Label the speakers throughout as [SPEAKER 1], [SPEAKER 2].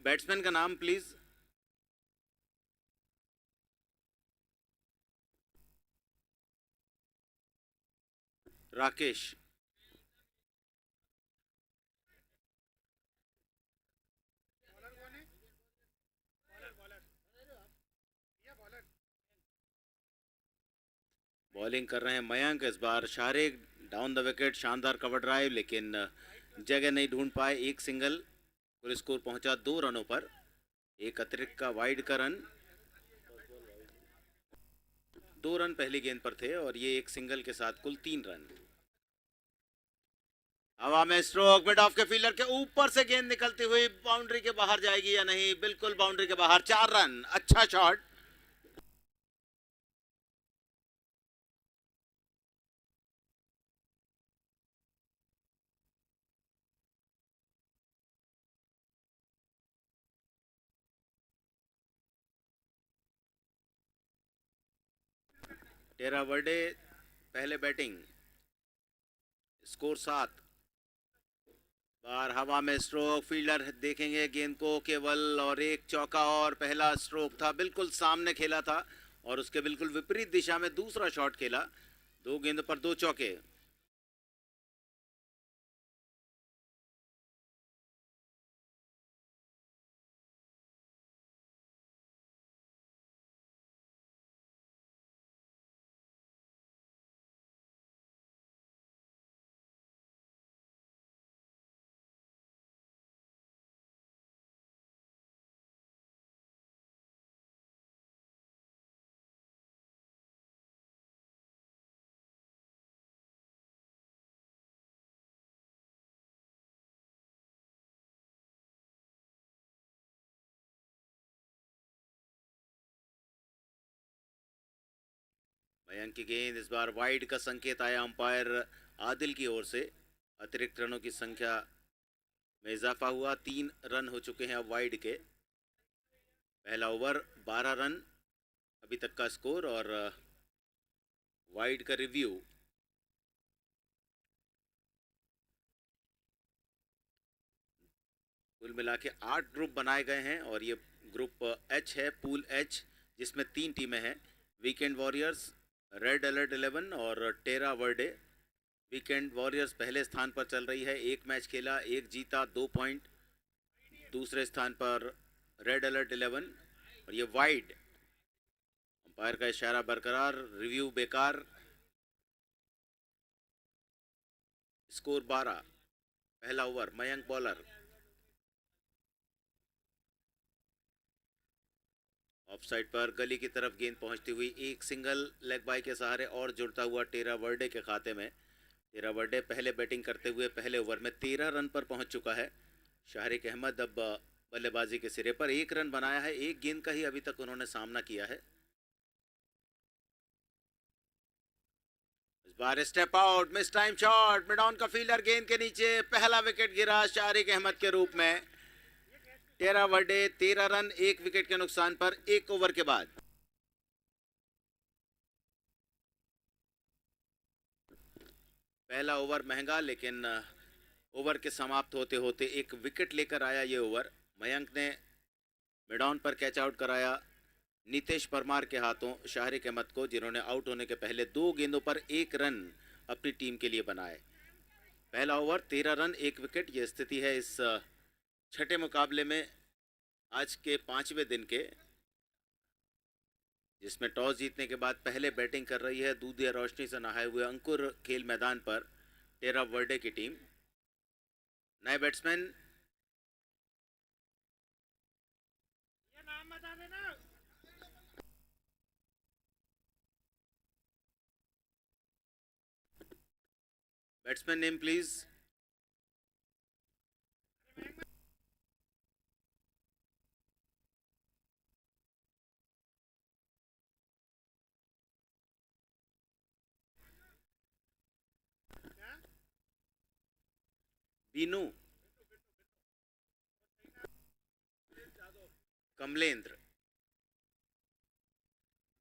[SPEAKER 1] Batsman का नाम please. Rakesh. Bowling कर रहे हैं मयंक। इस बार शाहरिक डाउन द विकेट, शानदार कवर ड्राइव, लेकिन जगह नहीं ढूंढ पाए। एक सिंगल, कुल स्कोर पहुंचा 2 रनों पर। एक अतिरिक्त का वाइड का रन। 2 रन पहली गेंद पर थे और ये एक सिंगल के साथ कुल 3 रन। हवा में स्ट्रोक, मिड ऑफ के फील्डर के ऊपर से गेंद निकलती हुई बाउंड्री के बाहर जाएगी या नहीं? बिल्कुल बाउंड्री के बाहर। 4 रन, अच्छा शॉट। टेरा वर्डे पहले बैटिंग, स्कोर 7। बार हवा में स्ट्रोक, फील्डर देखेंगे गेंद को केवल, और एक चौका और पहला स्ट्रोक था, बिल्कुल सामने खेला था और उसके बिल्कुल विपरीत दिशा में दूसरा शॉट खेला। 2 गेंदों पर 2 चौके। मयंक की गेंद, इस बार वाइड का संकेत आया अंपायर आदिल की ओर से। अतिरिक्त रनों की संख्या में इजाफा हुआ। 3 रन हो चुके हैं अब वाइड के। पहला ओवर 12 रन अभी तक का स्कोर, और वाइड का रिव्यू। कुल मिला के 8 ग्रुप बनाए गए हैं और ये ग्रुप एच है, पूल एच, जिसमें 3 टीमें हैं। वीकेंड वॉरियर्स, रेड अलर्ट 11 और टेरा वर्डे। वीकेंड वॉरियर्स पहले स्थान पर चल रही है, 1 मैच खेला, 1 जीता, 2 पॉइंट। दूसरे स्थान पर रेड अलर्ट 11, और ये वाइड। अंपायर का इशारा बरकरार, रिव्यू बेकार। स्कोर 12। पहला over, Mayank bowler. Of side पर गली की तरफ गेंद पहुंचती हुई, एक सिंगल लेग बाई के सहारे और जुड़ता हुआ टेरा वर्डे के खाते में। टेरा वर्डे पहले बैटिंग करते हुए पहले ओवर में 13 रन पर पहुंच चुका है। शाहरिक अहमद अब बल्लेबाजी के सिरे पर। 1 रन बनाया है, एक गेंद का ही अभी तक उन्होंने सामना किया है। इस बार step out, miss time shot, mid on का फील्डर गेंद के नीचे। पहला विकेट गिरा शाहरिक अहमद के रूप में। टेरा वर्डे 13 रन 1 विकेट के नुकसान पर 1 ओवर के बाद। पहला ओवर महंगा, लेकिन ओवर के समाप्त होते होते 1 विकेट लेकर आया ये ओवर। मयंक ने मिड ऑन पर कैच आउट कराया नीतेश परमार के हाथों शाहरिक अहमद को, जिन्होंने आउट होने के पहले 2 गेंदों पर 1 रन अपनी टीम के लिए बनाए। पहला ओवर 13 रन 1 विकेट, ये स्थिति है इस छठे मुकाबले में आज के 5वें दिन के, जिसमें टॉस जीतने के बाद पहले बैटिंग कर रही है दूधिया रोशनी से नहाए हुए अंकुर खेल मैदान पर टेरा वर्डे की टीम। नए batsman batsman name please. Binu, Kamalendra.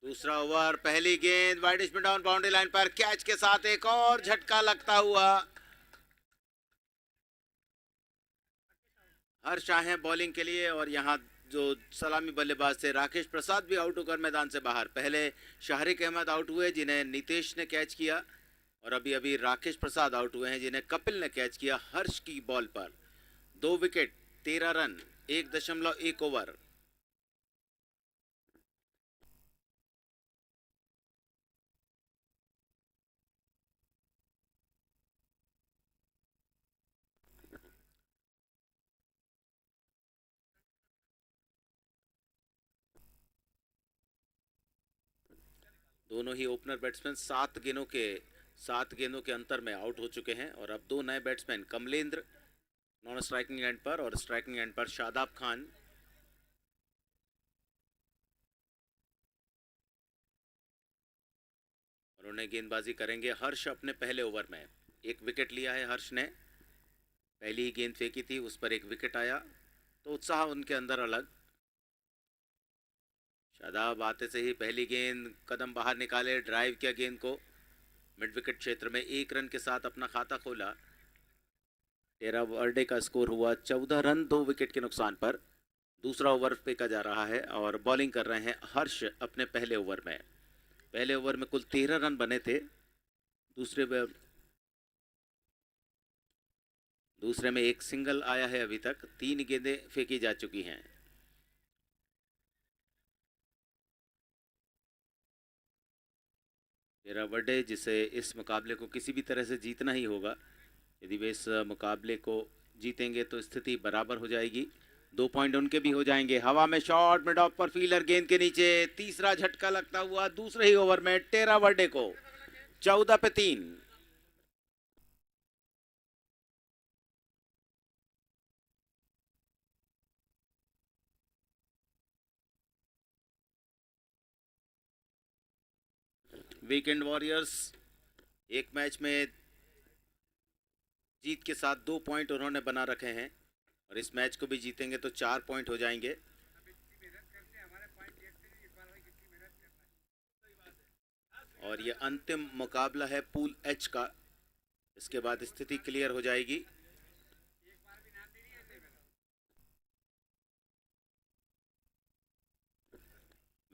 [SPEAKER 1] दूसरा ओवर, पहली गेंद वाइड में डाउन बाउंड्री लाइन पर, कैच के साथ एक और झटका लगता हुआ। हर्ष आए हैं बॉलिंग के लिए और यहाँ जो सलामी बल्लेबाज थे राकेश प्रसाद भी आउट होकर मैदान से बाहर। पहले शाहरिक अहमद आउट हुए जिन्हें नीतीश ने कैच किया, और अभी अभी राकेश प्रसाद आउट हुए हैं जिन्हें कपिल ने कैच किया हर्ष की बॉल पर। 2 विकेट 13 रन 1.1 ओवर। दोनों ही ओपनर बैट्समैन 7 गेंदों के अंतर में आउट हो चुके हैं, और अब 2 नए batsman Kamalendra non striking end पर और स्ट्राइकिंग एंड पर शादाब खान। और उन्हें गेंदबाजी करेंगे हर्ष अपने पहले ओवर में। 1 विकेट लिया है हर्ष ने, पहली ही गेंद फेंकी थी उस पर 1 विकेट आया, तो उत्साह उनके अंदर अलग। शादाब आते से ही पहली गेंद कदम बाहर निकाले, ड्राइव किया गेंद को मिड विकेट क्षेत्र में, 1 रन के साथ अपना खाता खोला। टेरा वर्डे का स्कोर हुआ 14 रन 2 विकेट के नुकसान पर। दूसरा ओवर फेंका जा रहा है और बॉलिंग कर रहे हैं हर्ष अपने पहले ओवर में। पहले ओवर में कुल 13 रन बने थे, दूसरे में 1 सिंगल आया है। अभी तक 3 गेंदें फेंकी जा चुकी हैं। टेरा वर्डे जिसे इस मुकाबले को किसी भी तरह से जीतना ही होगा, यदि वे इस मुकाबले को जीतेंगे तो स्थिति बराबर हो जाएगी, 2 पॉइंट उनके भी हो जाएंगे। हवा में शॉट, मिड ऑफ पर फील्डर गेंद के नीचे, तीसरा झटका लगता हुआ दूसरे ही ओवर में टेरा वर्डे को 14 पे 3। वीकेंड वॉरियर्स एक मैच में जीत के साथ 2 पॉइंट उन्होंने बना रखे हैं, और इस मैच को भी जीतेंगे तो 4 पॉइंट हो जाएंगे। और ये अंतिम मुकाबला है पूल एच का, इसके बाद स्थिति क्लियर हो जाएगी।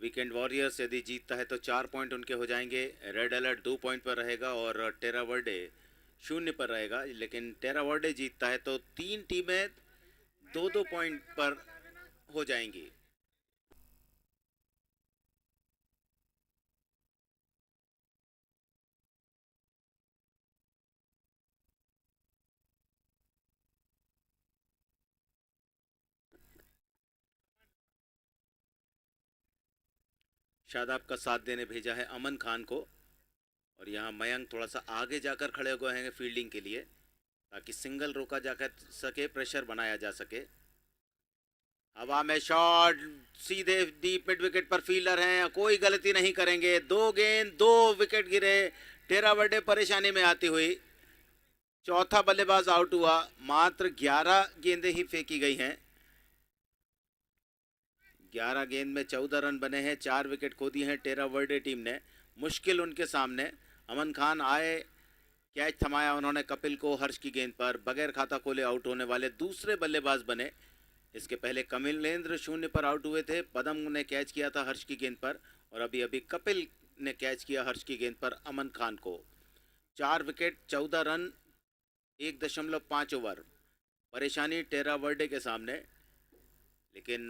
[SPEAKER 1] वीकेंड वॉरियर्स यदि जीतता है तो 4 पॉइंट उनके हो जाएंगे। रेड अलर्ट 2 पॉइंट पर रहेगा और टेरा वर्डे 0 पर रहेगा। लेकिन टेरा वर्डे जीतता है तो 3 टीमें 2-2 पॉइंट पर हो जाएंगी। शादाब का साथ देने भेजा है अमन खान को, और यहाँ मयंक थोड़ा सा आगे जाकर खड़े हुए हैं फील्डिंग के लिए, ताकि सिंगल रोका जा सके, प्रेशर बनाया जा सके। हवा में शॉट, सीधे डीप मिड विकेट पर फील्डर हैं, कोई गलती नहीं करेंगे। 2 गेंद 2 विकेट गिरे, टेरा वर्डे परेशानी में आती हुई। चौथा बल्लेबाज आउट हुआ, मात्र 11 गेंदें ही फेंकी गई हैं। 11 गेंद में 14 रन बने हैं, 4 विकेट खो दिए हैं टेरा वर्डे टीम ने। मुश्किल उनके सामने। अमन खान आए, कैच थमाया उन्होंने कपिल को हर्ष की गेंद पर, बगैर खाता खोले आउट होने वाले दूसरे बल्लेबाज बने। इसके पहले कमलेंद्र 0 पर आउट हुए थे, पदम ने कैच किया था हर्ष की गेंद पर, और अभी अभी कपिल ने कैच किया हर्ष की गेंद पर अमन खान को। 4 विकेट 14 रन 1.5 ओवर। परेशानी टेरा वर्डे के सामने, लेकिन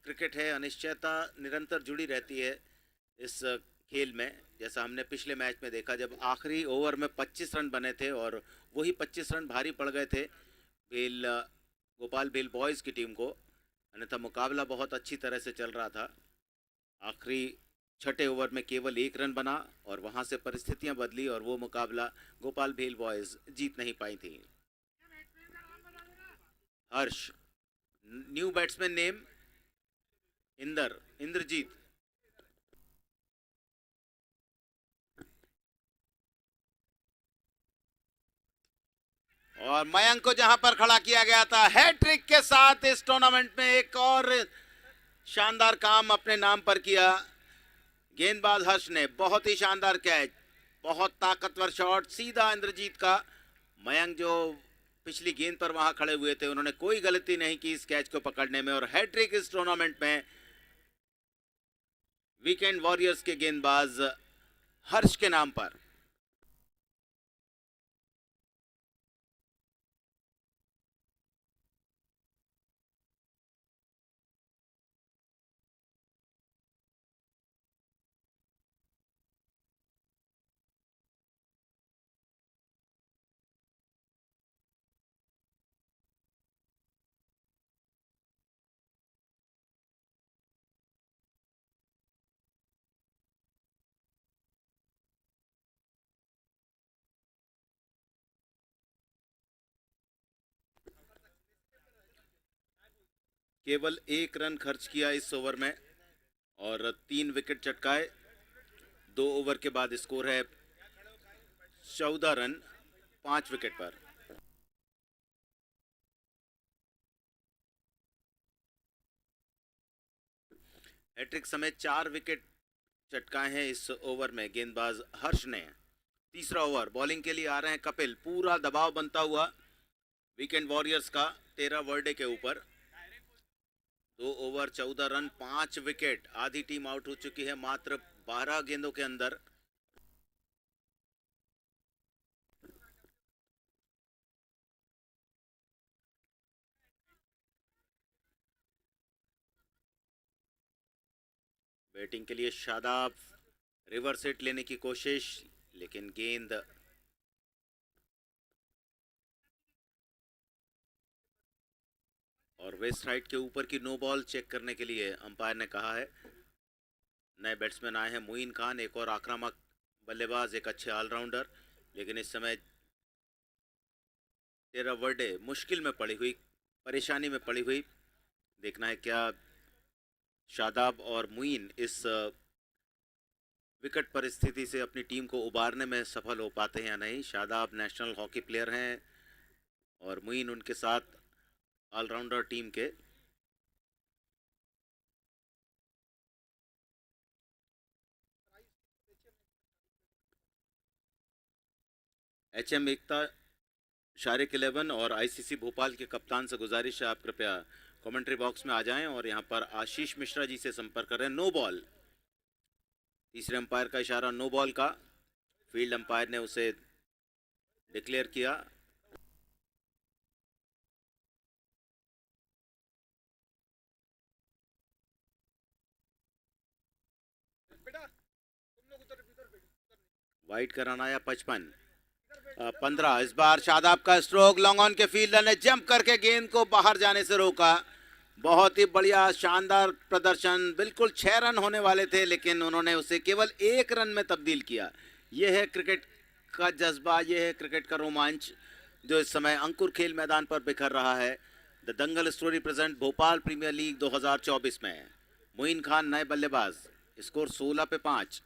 [SPEAKER 1] क्रिकेट है, अनिश्चयता निरंतर जुड़ी रहती है इस खेल में। जैसा हमने पिछले मैच में देखा, जब आखिरी ओवर में 25 रन बने थे और वही 25 रन भारी पड़ गए थे गोपाल भेल बॉयज़ की टीम को, अन्यथा मुकाबला बहुत अच्छी तरह से चल रहा था। आखिरी 6ठे ओवर में केवल 1 रन बना और वहां से परिस्थितियां बदली और वो मुकाबला गोपाल भेल बॉयज़ जीत नहीं पाई थी। हर्ष, न्यू बैट्समैन नेम इंद्रजीत। और मयंक को जहां पर खड़ा किया गया था, हैट्रिक के साथ इस टूर्नामेंट में एक और शानदार काम अपने नाम पर किया गेंदबाज हर्ष ने। बहुत ही शानदार कैच, बहुत ताकतवर शॉट, सीधा इंद्रजीत का। मयंक जो पिछली गेंद पर वहां खड़े हुए थे, उन्होंने कोई गलती नहीं की इस कैच को पकड़ने में, और हैट्रिक इस टूर्नामेंट में वीकेंड वॉरियर्स के गेंदबाज हर्ष के नाम पर। केवल 1 रन खर्च किया इस ओवर में और 3 विकेट चटकाए। 2 ओवर के बाद स्कोर है 14 रन 5 विकेट पर। हैट्रिक समेत 4 विकेट चटकाए हैं इस ओवर में गेंदबाज हर्ष ने। तीसरा ओवर, बॉलिंग के लिए आ रहे हैं कपिल। पूरा दबाव बनता हुआ वीकेंड वॉरियर्स का टेरा वर्डे के ऊपर। 2 ओवर 14 रन 5 विकेट। आधी टीम आउट हो चुकी है मात्र 12 गेंदों के अंदर। बैटिंग के लिए शादाब, रिवर्स हिट लेने की कोशिश, लेकिन गेंद और वेस्ट राइट के ऊपर की नो बॉल चेक करने के लिए अंपायर ने कहा है। नए बैट्समैन आए हैं मोइन खान, एक और आक्रामक बल्लेबाज, एक अच्छे ऑलराउंडर, लेकिन इस समय टेरा वर्डे मुश्किल में पड़ी हुई, परेशानी में पड़ी हुई। देखना है क्या शादाब और मुइन इस विकट परिस्थिति से अपनी टीम को उबारने में सफल हो पाते हैं या नहीं। शादाब नेशनल हॉकी प्लेयर हैं और मुइन उनके साथ ऑलराउंडर टीम के। एचएम एकता, शारिक 11 और आईसीसी भोपाल के कप्तान से गुजारिश है आप कृपया कमेंट्री बॉक्स में आ जाएं और यहां पर आशीष मिश्रा जी से संपर्क करें। नो बॉल, तीसरे अंपायर का इशारा नो बॉल का, फील्ड अंपायर ने उसे डिक्लेयर किया। वाइड का रन आया 55। 15। इस बार शादाब का स्ट्रोक, लॉन्ग ऑन के फील्डर ने जंप करके गेंद को बाहर जाने से रोका। बहुत ही बढ़िया शानदार प्रदर्शन। बिल्कुल 6 रन होने वाले थे लेकिन उन्होंने उसे केवल 1 रन में तब्दील किया। यह है क्रिकेट का जज्बा, यह है क्रिकेट का रोमांच जो इस समय अंकुर खेल मैदान पर बिखर रहा है। The Dangal story present Bhopal premier league 2024 में। मोइन खान नए बल्लेबाज, स्कोर 16 पे 5।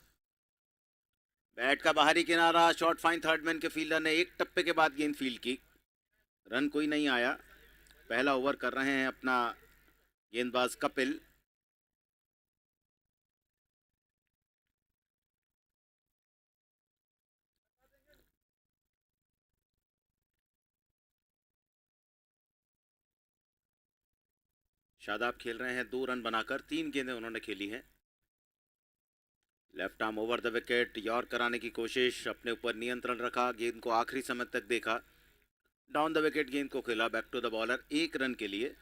[SPEAKER 1] बैट का बाहरी किनारा, शॉर्ट फाइन थर्ड मैन के फील्डर ने एक टप्पे के बाद गेंद फील्ड की। रन कोई नहीं आया। पहला ओवर कर रहे हैं अपना गेंदबाज कपिल। शादाब खेल रहे हैं 2 रन बनाकर, 3 गेंदें उन्होंने खेली हैं। Left arm over the wicket, York कराने की कोशिश, अपने ऊपर नियंत्रण रखा, गेंद को आखिरी समय तक देखा, डाउन द विकेट गेंद को खेला, back to the bowler 1 run के लिए।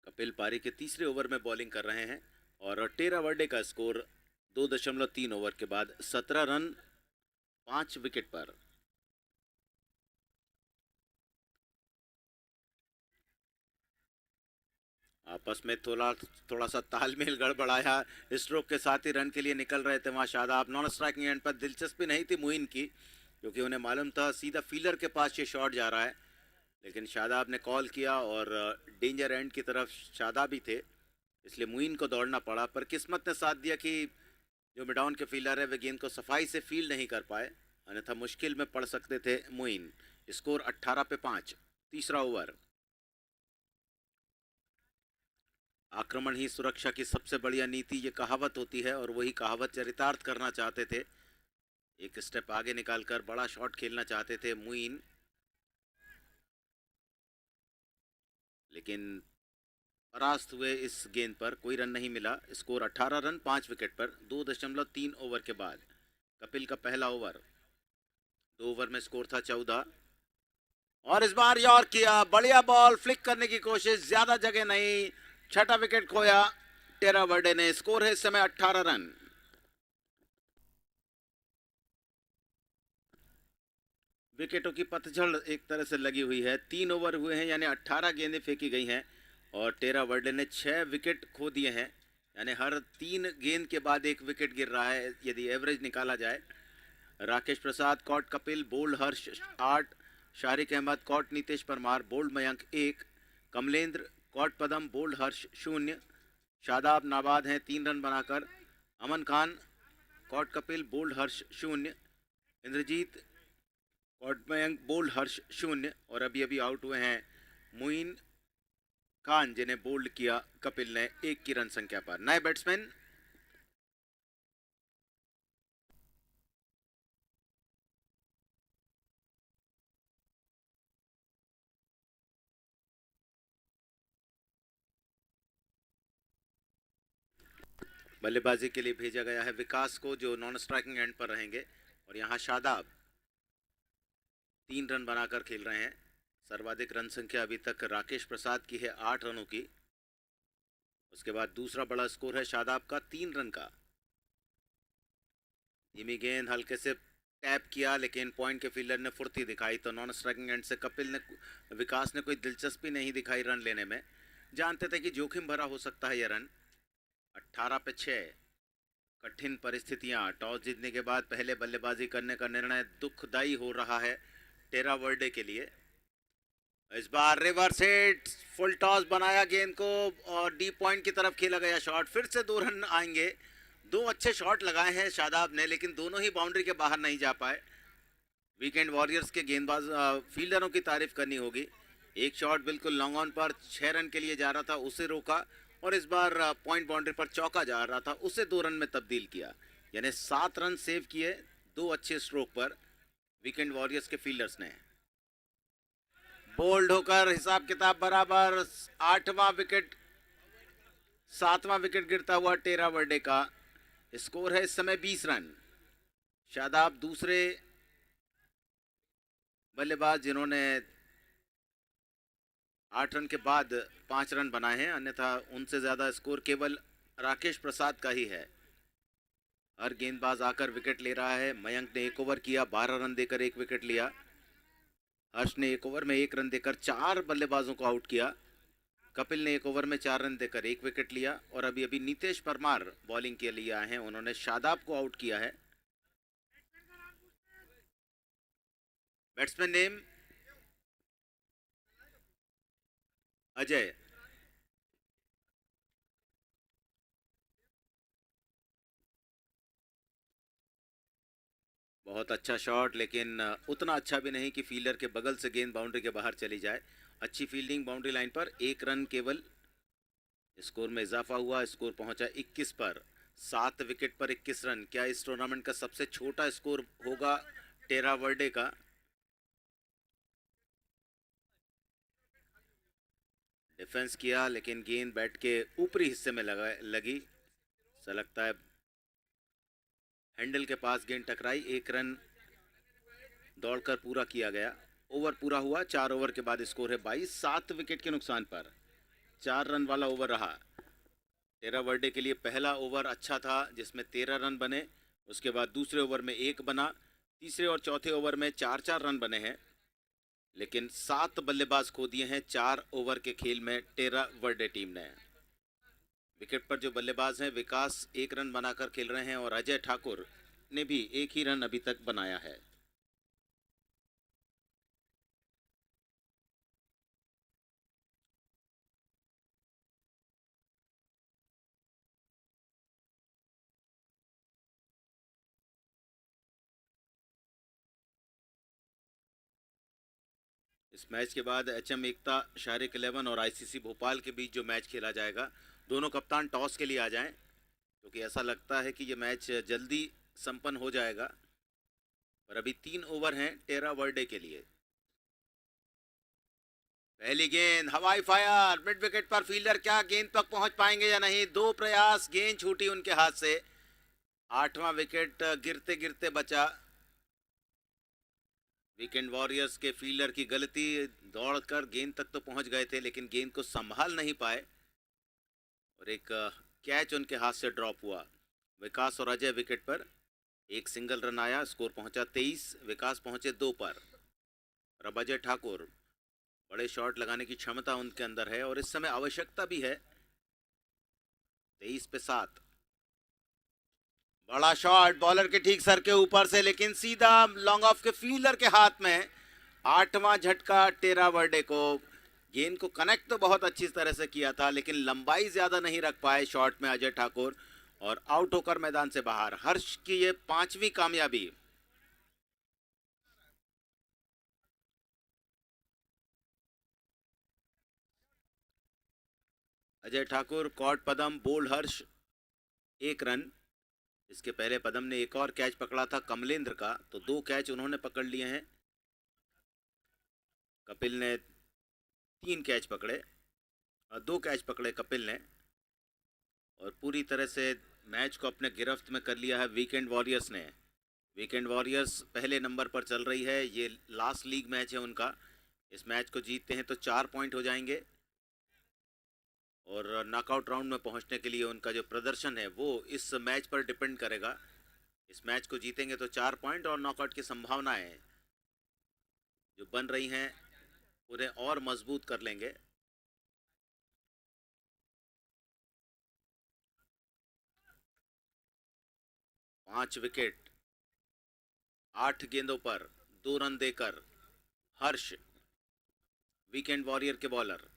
[SPEAKER 1] कपिल पारी के तीसरे ओवर में बॉलिंग कर रहे हैं और टेरा वर्डे का स्कोर 2.3 ओवर के बाद 17 रन 5 विकेट पर। आपस में थोड़ा सा तालमेल गड़बड़ाया। स्ट्रोक के साथ ही रन के लिए निकल रहे थे वहां शादाब। नॉन स्ट्राइकिंग एंड पर दिलचस्पी नहीं थी मुइन की, क्योंकि उन्हें मालूम था सीधा फील्डर के पास ये शॉट जा रहा है, लेकिन शादाब ने कॉल किया और डेंजर एंड की तरफ शादाब ही थे, इसलिए मुइन को दौड़ना पड़ा। पर किस्मत ने साथ दिया कि जो मिडाउन के फील्डर है वे गेंद को सफाई से फील्ड नहीं कर पाए, अन्यथा मुश्किल में पड़ सकते थे मुइन। स्कोर 18 पे 5। तीसरा ओवर। आक्रमण ही सुरक्षा की सबसे बढ़िया नीति, ये कहावत होती है और वही कहावत चरितार्थ करना चाहते थे। एक स्टेप आगे निकालकर बड़ा शॉट खेलना चाहते थे मुइन, लेकिन परास्त हुए इस गेंद पर। कोई रन नहीं मिला। स्कोर 18 रन 5 विकेट पर 2.3 ओवर के बाद। कपिल का पहला ओवर, 2 ओवर में स्कोर था 14, और इस बार यॉर्क किया। बढ़िया बॉल, फ्लिक करने की कोशिश, ज्यादा जगह नहीं, छठा विकेट खोया टेरा वर्डे ने। स्कोर है इस समय 18 रन। विकेटों की पतझड़ एक तरह से लगी हुई है। 3 ओवर हुए हैं, यानी 18 गेंदें फेंकी गई हैं, और टेरा वर्डे ने 6 विकेट खो दिए हैं, यानी हर 3 गेंद के बाद एक विकेट गिर रहा है यदि एवरेज निकाला जाए। Rakesh Prasad caught Kapil, bowled Harsh 8, Sharik Ahmed caught Nitish Parmar, bowled Mayank 1, Kamalendra caught Padam, bowled Harsh 0, Shadab नाबाद हैं 3 रन बनाकर, Aman Khan caught Kapil, bowled Harsh 0, Indrajit caught Mayank, bowled Harsh 0, और अभी अभी आउट हुए हैं मुइन खान जिन्हें बोल्ड किया कपिल ने 1 की रन संख्या पर। नए बैट्समैन बल्लेबाजी के लिए भेजा गया है विकास को, जो नॉन स्ट्राइकिंग एंड पर रहेंगे, और यहाँ शादाब 3 रन बनाकर खेल रहे हैं। सर्वाधिक रन संख्या अभी तक राकेश प्रसाद की है 8 रनों की। उसके बाद दूसरा बड़ा स्कोर है शादाब का 3 रन का। धीमी गेंद हल्के से टैप किया, लेकिन पॉइंट के फील्डर ने फुर्ती दिखाई, तो नॉन स्ट्राइकिंग एंड से कपिल ने, विकास ने कोई दिलचस्पी नहीं दिखाई रन लेने में। जानते थे कि जोखिम भरा हो सकता है यह रन। 18 पे 6, कठिन परिस्थितियां। टॉस जीतने के बाद पहले बल्लेबाजी करने का निर्णय दुखदाई हो रहा है टेरा वर्डे के लिए। इस बार रिवर्स हिट, फुल टॉस बनाया गेंद को, और डी पॉइंट की तरफ खेला गया शॉट। फिर से 2 रन आएंगे। 2 अच्छे शॉट लगाए हैं शादाब ने, लेकिन दोनों ही बाउंड्री के बाहर नहीं जा पाए। वीकेंड वॉरियर्स के गेंदबाज फील्डरों की तारीफ करनी होगी। एक शॉट बिल्कुल लॉन्ग ऑन पर 6 रन के लिए जा रहा था, उसे रोका, और इस बार पॉइंट बाउंड्री पर चौका जा रहा था, उसे 2 रन में तब्दील किया, यानी 7 रन सेव किए 2 अच्छे स्ट्रोक पर वीकेंड वॉरियर्स के फील्डर्स ने। बोल्ड होकर हिसाब किताब बराबर। 8वां विकेट, 7वां विकेट गिरता हुआ टेरा वर्डे का। स्कोर है इस समय 20 रन। शादाब दूसरे बल्लेबाज जिन्होंने 8 रन के बाद 5 रन बनाए हैं, अन्यथा उनसे ज़्यादा स्कोर केवल राकेश प्रसाद का ही है। हर गेंदबाज आकर विकेट ले रहा है। मयंक ने 1 ओवर किया, 12 रन देकर 1 विकेट लिया। हर्ष ने 1 ओवर में 1 रन देकर 4 बल्लेबाजों को आउट किया। कपिल ने 1 ओवर में 4 रन देकर 1 विकेट लिया, और अभी अभी नीतीश परमार बॉलिंग के लिए आए हैं, उन्होंने शादाब को आउट किया है। Batsman name Ajay. बहुत अच्छा शॉट, लेकिन उतना अच्छा भी नहीं कि फील्डर के बगल से गेंद बाउंड्री के बाहर चली जाए। अच्छी फील्डिंग बाउंड्री लाइन पर। 1 रन केवल। स्कोर में इजाफा हुआ, स्कोर पहुंचा 21 पर। 7 विकेट पर 21 रन। क्या इस टूर्नामेंट का सबसे छोटा स्कोर होगा टेरा वर्डे का? डिफेंस किया, लेकिन गेंद बैट के ऊपरी हिस्से में लगी। ऐसा लगता है हैंडल के पास गेंद टकराई। 1 रन दौड़कर पूरा किया गया। ओवर पूरा हुआ। 4 ओवर के बाद स्कोर है 22। 7 विकेट के नुकसान पर 4 रन वाला ओवर रहा। टेरा वर्डे के लिए पहला ओवर अच्छा था, जिसमें 13 रन बने। उसके बाद दूसरे ओवर में 1 बना। तीसरे और चौथे ओवर में 4-4 रन बने हैं, लेकिन 7 बल्लेबाज खो दिए हैं 4 ओवर के खेल में टेरा वर्डे टीम ने। विकेट पर जो बल्लेबाज हैं, विकास 1 रन बनाकर खेल रहे हैं, और अजय ठाकुर ने भी 1 ही रन अभी तक बनाया है। इस मैच के बाद एचएम एकता, शारिक 11 और आईसीसी भोपाल के बीच जो मैच खेला जाएगा, दोनों कप्तान टॉस के लिए आ जाएं, क्योंकि ऐसा लगता है कि ये मैच जल्दी संपन्न हो जाएगा। और अभी 3 ओवर हैं टेरा वर्डे के लिए। पहली गेंद हवाई फायर, मिड विकेट पर फील्डर क्या गेंद तक पहुंच पाएंगे या नहीं। 2 प्रयास, गेंद छूटी उनके हाथ से। 8वां विकेट गिरते गिरते बचा। वीकेंड वॉरियर्स के फील्डर की गलती, दौड़कर गेंद तक तो पहुंच गए थे लेकिन गेंद को संभाल नहीं पाए और एक कैच उनके हाथ से ड्रॉप हुआ। विकास और अजय विकेट पर, एक सिंगल रन आया, स्कोर पहुंचा 23। विकास पहुंचे 2 पर और अब अजय ठाकुर, बड़े शॉट लगाने की क्षमता उनके अंदर है और इस समय आवश्यकता भी है। 23 पे 7। बड़ा शॉट बॉलर के ठीक सर के ऊपर से, लेकिन सीधा लॉन्ग ऑफ के फील्डर के हाथ में। 8वां झटका टेरा वर्डे को। गेंद को कनेक्ट तो बहुत अच्छी तरह से किया था लेकिन लंबाई ज्यादा नहीं रख पाए शॉट में अजय ठाकुर और आउट होकर मैदान से बाहर। हर्ष की ये 5वीं कामयाबी। अजय ठाकुर, कॉट पदम, बोल्ड हर्ष, 1 रन। इसके पहले पदम ने एक और कैच पकड़ा था कमलेंद्र का, तो 2 कैच उन्होंने पकड़ लिए हैं। कपिल ने 3 कैच पकड़े और 2 कैच पकड़े कपिल ने और पूरी तरह से मैच को अपने गिरफ्त में कर लिया है वीकेंड वॉरियर्स ने। वीकेंड वॉरियर्स पहले नंबर पर चल रही है। ये लास्ट लीग मैच है उनका। इस मैच को जीतते हैं तो 4 पॉइंट हो जाएंगे और नॉकआउट राउंड में पहुंचने के लिए उनका जो प्रदर्शन है वो इस मैच पर डिपेंड करेगा। इस मैच को जीतेंगे तो 4 पॉइंट और नॉकआउट की संभावनाएं जो बन रही हैं उन्हें और मजबूत कर लेंगे। 5 विकेट 8 गेंदों पर 2 रन देकर हर्ष, वीकेंड वॉरियर के बॉलर।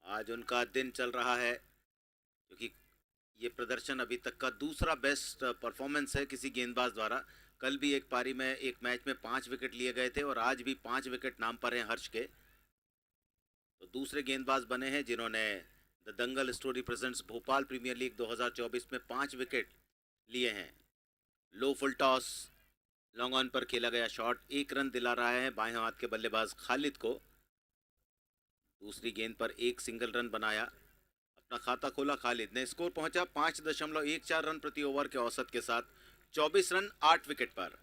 [SPEAKER 1] आज उनका दिन चल रहा है क्योंकि ये प्रदर्शन अभी तक का दूसरा बेस्ट परफॉर्मेंस है किसी गेंदबाज द्वारा। कल भी एक पारी में, एक मैच में 5 विकेट लिए गए थे और आज भी 5 विकेट नाम पर हैं हर्ष के। तो दूसरे गेंदबाज बने हैं जिन्होंने the Dangal story presents Bhopal premier league 2024 में 5 विकेट लिए हैं। Low full toss, long on पर खेला गया शॉट 1 रन दिला रहा है बाएं हाथ के बल्लेबाज खालिद को। दूसरी गेंद पर एक सिंगल रन बनाया, अपना खाता खोला खालिद ने। स्कोर पहुंचा 5.14 रन प्रति ओवर के औसत के साथ। 24 रन 8 विकेट पर।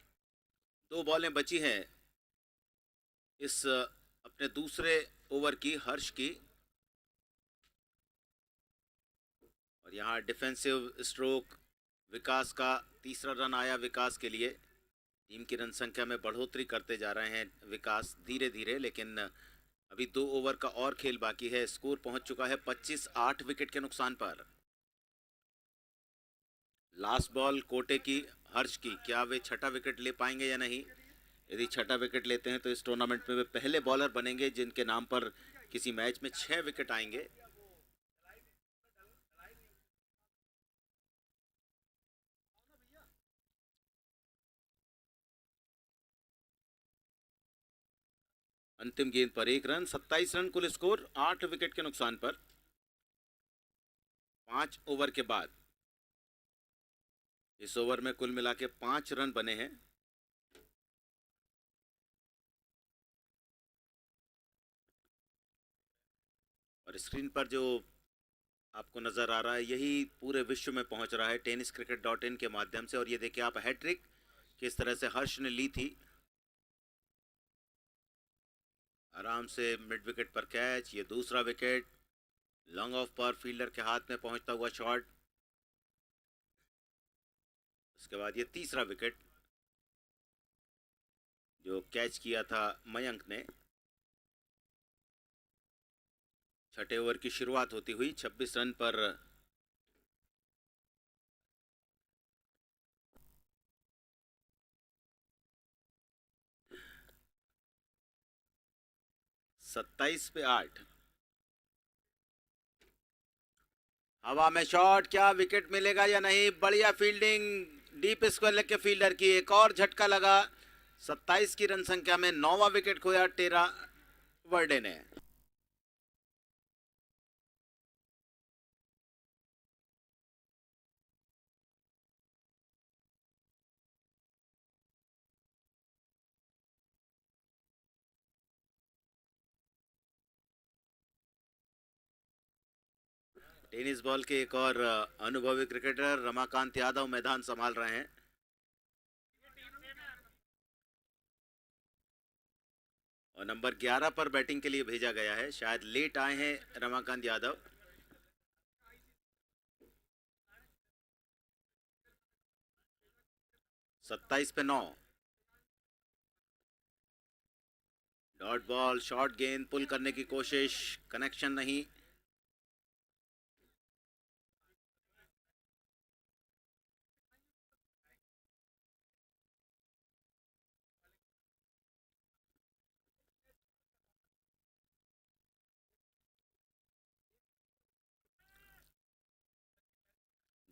[SPEAKER 1] 2 बॉलें बची हैं इस अपने दूसरे ओवर की हर्ष की और यहाँ डिफेंसिव स्ट्रोक विकास का। तीसरा रन आया विकास के लिए। टीम की रन संख्या में बढ़ोतरी करते जा रहे हैं विकास धीरे धीरे, लेकिन अभी 2 ओवर का और खेल बाकी है। स्कोर पहुंच चुका है 25, 8 विकेट के नुकसान पर। लास्ट बॉल कोटे की, हर्ष की, क्या वे छठा विकेट ले पाएंगे या नहीं। यदि छठा विकेट लेते हैं तो इस टूर्नामेंट में वे पहले बॉलर बनेंगे जिनके नाम पर किसी मैच में 6 विकेट आएंगे। अंतिम गेंद पर 1 रन, 27 रन कुल स्कोर, 8 विकेट के नुकसान पर। 5 ओवर के बाद इस ओवर में कुल मिला के 5 रन बने हैं। और स्क्रीन पर जो आपको नजर आ रहा है यही पूरे विश्व में पहुंच रहा है tenniscricket.in के माध्यम से। और ये देखिए आप, हैट्रिक किस तरह से हर्ष ने ली थी। आराम से मिड विकेट पर कैच, ये दूसरा विकेट, लॉन्ग ऑफ पर फील्डर के हाथ में पहुंचता हुआ शॉट। उसके बाद ये तीसरा विकेट जो कैच किया था मयंक ने। छठे ओवर की शुरुआत होती हुई 26 रन पर 27 पे 8। हवा में शॉट, क्या विकेट मिलेगा या नहीं। बढ़िया फील्डिंग डीप स्क्वायर लेग के फील्डर की, एक और झटका लगा। 27 की रन संख्या में 9वां विकेट खोया टेरा वर्डे ने। टेनिस बॉल के एक और अनुभवी क्रिकेटर रमाकांत यादव मैदान संभाल रहे हैं। और नंबर 11 पर बैटिंग के लिए भेजा गया है, शायद लेट आए हैं रमाकांत यादव। सत्ताईस पे 9। डॉट बॉल, शॉर्ट गेंद, पुल करने की कोशिश, कनेक्शन नहीं।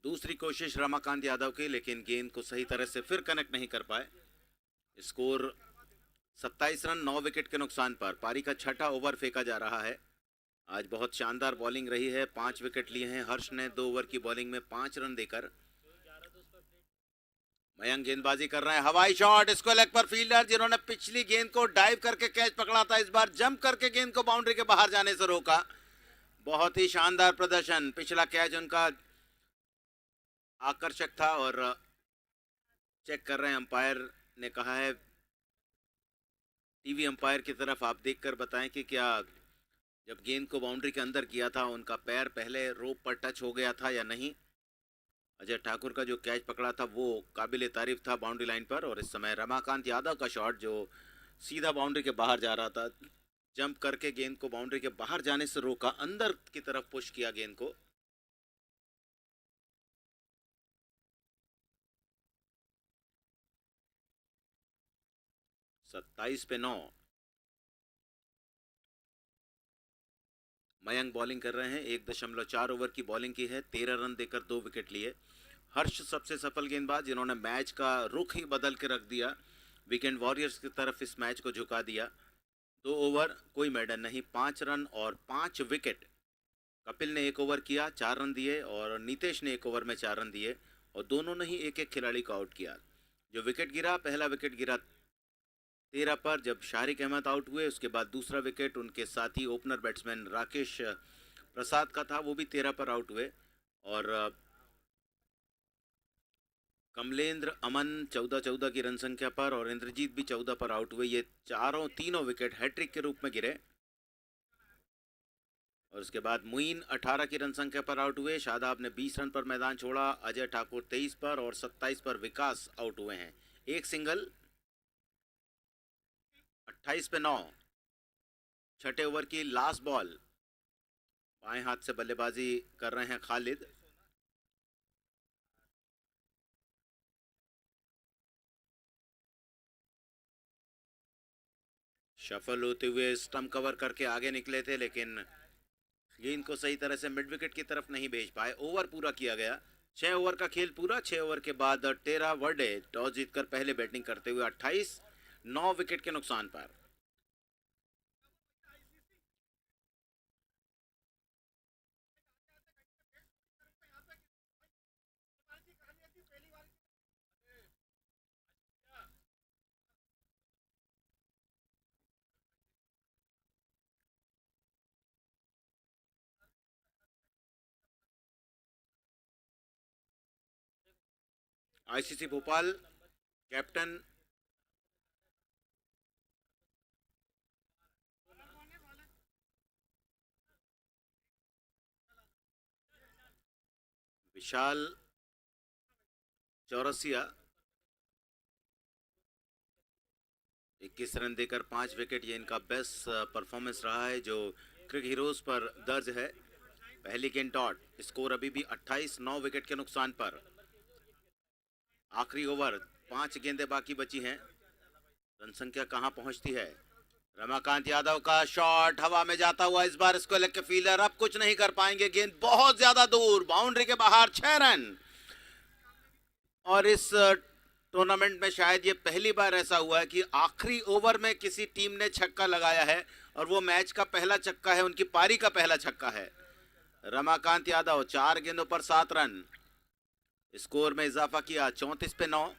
[SPEAKER 1] दूसरी कोशिश रमाकांत यादव की, लेकिन गेंद को सही तरह से फिर कनेक्ट नहीं कर पाए। स्कोर 27 रन 9 विकेट के नुकसान पर। पारी का छठा ओवर फेंका जा रहा है। आज बहुत शानदार बॉलिंग रही है, 5 विकेट लिए हैं हर्ष ने 2 ओवर की बॉलिंग में 5 रन देकर। मयंक गेंदबाजी कर रहे हैं, हवाई शॉट, इसको लेग पर फील्डर जिन्होंने पिछली गेंद को डाइव करके कैच पकड़ा था, इस बार जंप करके गेंद को बाउंड्री के बाहर जाने से रोका। बहुत ही शानदार प्रदर्शन। पिछला कैच उनका आकर्षक था और चेक कर रहे हैं अंपायर ने कहा है, टीवी अंपायर की तरफ आप देखकर बताएं कि क्या जब गेंद को बाउंड्री के अंदर किया था उनका पैर पहले रोप पर टच हो गया था या नहीं। अजय ठाकुर का जो कैच पकड़ा था वो काबिले तारीफ था बाउंड्री लाइन पर। और इस समय रमाकांत यादव का शॉट जो सीधा बाउंड्री के बाहर जा रहा था, जंप करके गेंद को बाउंड्री के बाहर जाने से रोका, अंदर की तरफ पुश किया गेंद को। सत्ताईस पे 9। मयंक बॉलिंग कर रहे हैं, 1.4 ओवर की बॉलिंग की है, 13 रन देकर 2 विकेट लिए। हर्ष सबसे सफल गेंदबाज जिन्होंने मैच का रुख ही बदल के रख दिया, वीकेंड वॉरियर्स की तरफ इस मैच को झुका दिया। 2 ओवर कोई मेडन नहीं, 5 रन और 5 विकेट। कपिल ने 1 ओवर किया, 4 रन दिए, और नीतेश ने 1 ओवर में 4 रन दिए, और दोनों ने ही एक एक खिलाड़ी को आउट किया। जो विकेट गिरा, पहला विकेट गिरा 13 पर जब शारिक अहमद आउट हुए। उसके बाद दूसरा विकेट उनके साथी ओपनर बैट्समैन राकेश प्रसाद का था, वो भी 13 पर आउट हुए। और कमलेंद्र अमन 14 की रन संख्या पर, और इंद्रजीत भी 14 पर आउट हुए। ये तीनों विकेट हैट्रिक के रूप में गिरे। और उसके बाद मुइन 18 की रन संख्या पर आउट हुए, शादाब ने 20 रन पर मैदान छोड़ा, अजय ठाकुर 23 पर, और 27 पर विकास आउट हुए हैं। एक सिंगल। 28 पे 9। छठे ओवर की लास्ट बॉल। बाएं हाथ से बल्लेबाजी कर रहे हैं खालिद। शफल होते हुए स्टंप कवर करके आगे निकले थे, लेकिन गेंद को सही तरह से मिड विकेट की तरफ नहीं भेज पाए। ओवर पूरा किया गया, 6 ओवर का खेल पूरा। 6 ओवर के बाद टेरा वर्डे टॉस जीतकर पहले बैटिंग करते हुए 28 9 विकेट के नुकसान पर। आईसीसी भोपाल कैप्टन विशाल चौरसिया 21 रन देकर 5 विकेट, ये इनका बेस्ट परफॉर्मेंस रहा है जो क्रिक हीरोज पर दर्ज है। पहली गेंद डॉट, स्कोर अभी भी 28 9 विकेट के नुकसान पर। आखिरी ओवर, 5 गेंदें बाकी बची हैं। रन संख्या कहां पहुंचती है। रमाकांत यादव का शॉट हवा में जाता हुआ, इस बार इसको लेकर फील्डर अब कुछ नहीं कर पाएंगे, गेंद बहुत ज्यादा दूर, बाउंड्री के बाहर, 6 रन। और इस टूर्नामेंट में शायद ये पहली बार ऐसा हुआ है कि आखिरी ओवर में किसी टीम ने छक्का लगाया है, और वो मैच का पहला छक्का है, उनकी पारी का पहला छक्का है। रमाकांत यादव 4 गेंदों पर 7 रन, स्कोर में इजाफा किया 34 पे 9।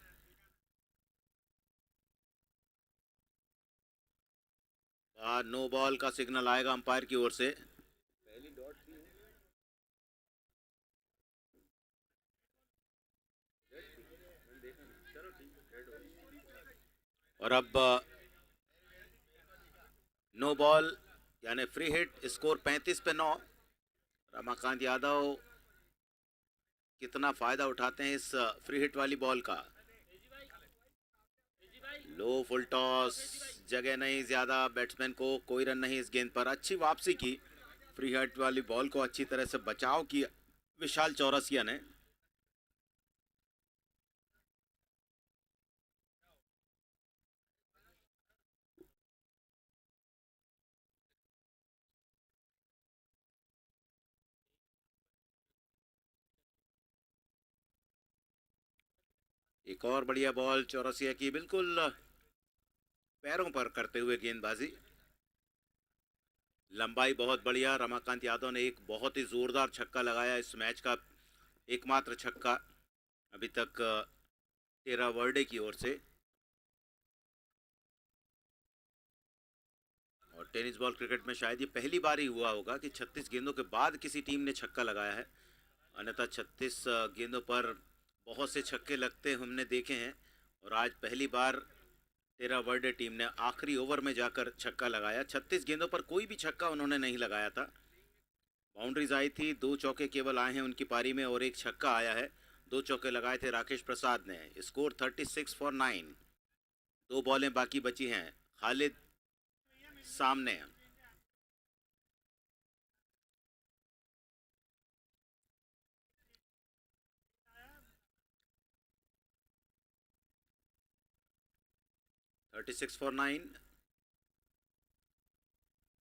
[SPEAKER 1] नो बॉल का सिग्नल आएगा अंपायर की ओर से। और अब नो बॉल यानी फ्री हिट, स्कोर 35 पे 9। रमाकांत यादव कितना फायदा उठाते हैं इस फ्री हिट वाली बॉल का। लो फुल टॉस, जगह नहीं ज्यादा बैट्समैन को, कोई रन नहीं इस गेंद पर। अच्छी वापसी की, फ्री हिट वाली बॉल को अच्छी तरह से बचाव किया विशाल चौरसिया ने। एक और बढ़िया बॉल चौरसिया की, बिल्कुल पैरों पर करते हुए गेंदबाजी। लंबाई बहुत बढ़िया। रमाकांत यादव ने एक बहुत ही जोरदार छक्का लगाया, इस मैच का एकमात्र छक्का अभी तक टेरा वर्डे की ओर से। और टेनिस बॉल क्रिकेट में शायद ये पहली बार ही हुआ होगा कि 36 गेंदों के बाद किसी टीम ने छक्का लगाया है। अन्यथा 36 गेंदों पर बहुत से छक्के लगते हमने देखे हैं, और आज पहली बार टेरा वर्डे टीम ने आखिरी ओवर में जाकर छक्का लगाया। 36 गेंदों पर कोई भी छक्का उन्होंने नहीं लगाया था। बाउंड्रीज आई थी, 2 चौके केवल आए हैं उनकी पारी में और एक छक्का आया है। 2 चौके लगाए थे राकेश प्रसाद ने। Score 36 for 9। 2 बॉलें बाकी बची हैं। खालिद सामने। 36 फॉर 9।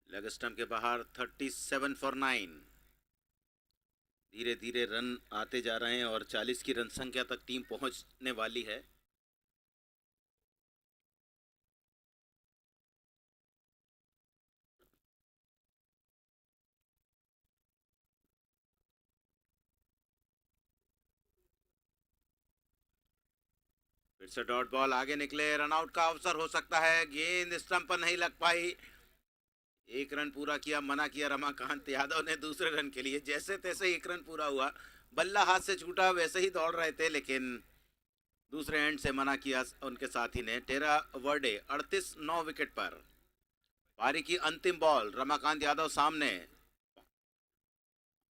[SPEAKER 1] लेग स्टंप के बाहर 37 फॉर 9। धीरे धीरे रन आते जा रहे हैं और 40 की रन संख्या तक टीम पहुंचने वाली है। फिर से डॉट बॉल आगे निकले, रनआउट का अवसर हो सकता है। गेंद स्टंप पर नहीं लग पाई। एक रन पूरा किया, मना किया रमाकांत यादव ने दूसरे रन के लिए। जैसे तैसे एक रन पूरा हुआ, बल्ला हाथ से छूटा, वैसे ही दौड़ रहे थे लेकिन दूसरे एंड से मना किया उनके साथी ने। टेरा वर्डे 38 9 विकेट पर। पारी की अंतिम बॉल, रमाकांत यादव सामने।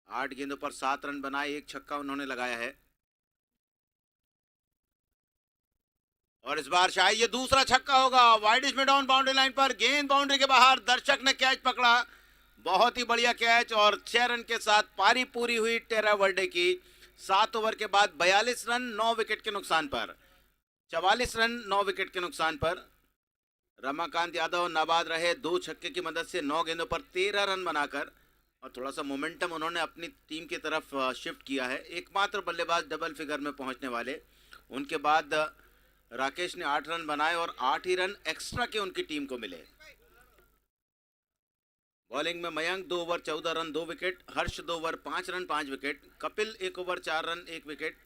[SPEAKER 1] 8 गेंदों पर 7 रन बनाए, एक छक्का उन्होंने लगाया है। और इस बार शायद ये दूसरा छक्का होगा। वाइडिश में डाउन बाउंड्री लाइन पर, गेंद बाउंड्री के बाहर, दर्शक ने कैच पकड़ा। बहुत ही बढ़िया कैच और 6 रन के साथ पारी पूरी हुई टेरा वर्डे की। 7 ओवर के बाद 42 रन 9 विकेट के नुकसान पर। 44 रन 9 विकेट के नुकसान पर रमाकांत यादव नाबाद रहे। 2 छक्के की मदद से 9 गेंदों पर 13 रन बनाकर, और थोड़ा सा मोमेंटम उन्होंने अपनी टीम की तरफ शिफ्ट किया है। एकमात्र बल्लेबाज डबल फिगर में पहुंचने वाले। उनके बाद राकेश ने 8 रन बनाए और 8 ही रन एक्स्ट्रा के उनकी टीम को मिले। बॉलिंग में मयंक 2 ओवर 14 रन 2 विकेट, हर्ष 2 over 5 run 5 wicket, Kapil 1 over 4 run 1 wicket,